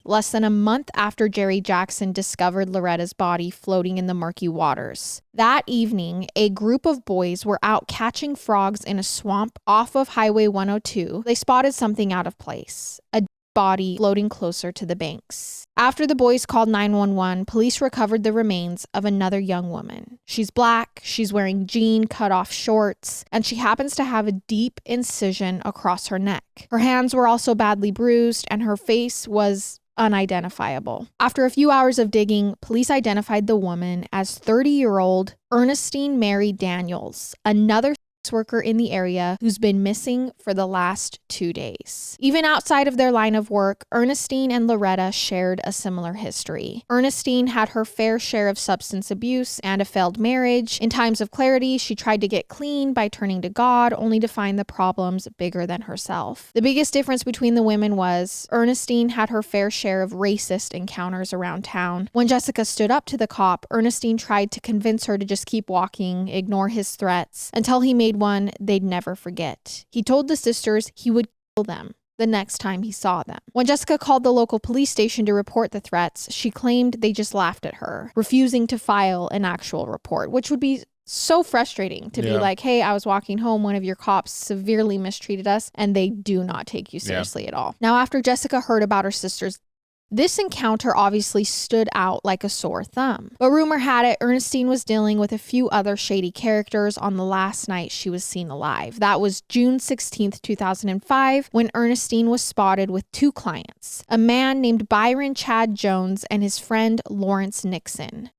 less than a month after Jerry Jackson discovered Loretta's body floating in the murky waters. That evening, a group of boys were out catching frogs in a swamp off of Highway 102. They spotted something out of place, a body floating closer to the banks. After the boys called 911, police recovered the remains of another young woman. She's black, she's wearing jean cut-off shorts, and she happens to have a deep incision across her neck. Her hands were also badly bruised, and her face was unidentifiable. After a few hours of digging, police identified the woman as 30-year-old Ernestine Mary Daniels, another worker in the area who's been missing for the last 2 days. Even outside of their line of work, Ernestine and Loretta shared a similar history. Ernestine had her fair share of substance abuse and a failed marriage. In times of clarity, she tried to get clean by turning to God, only to find the problems bigger than herself. The biggest difference between the women was Ernestine had her fair share of racist encounters around town. When Jessica stood up to the cop, Ernestine tried to convince her to just keep walking, ignore his threats, until he made one they'd never forget. He told the sisters he would kill them the next time he saw them. When Jessica called the local police station to report the threats, she claimed they just laughed at her, refusing to file an actual report, which would be so frustrating to be like, hey, I was walking home, one of your cops severely mistreated us, and they do not take you seriously at all. Now, after Jessica heard about her sisters, this encounter obviously stood out like a sore thumb. But rumor had it, Ernestine was dealing with a few other shady characters on the last night she was seen alive. That was June 16th, 2005, when Ernestine was spotted with 2 clients, a man named Byron Chad Jones and his friend Lawrence Nixon.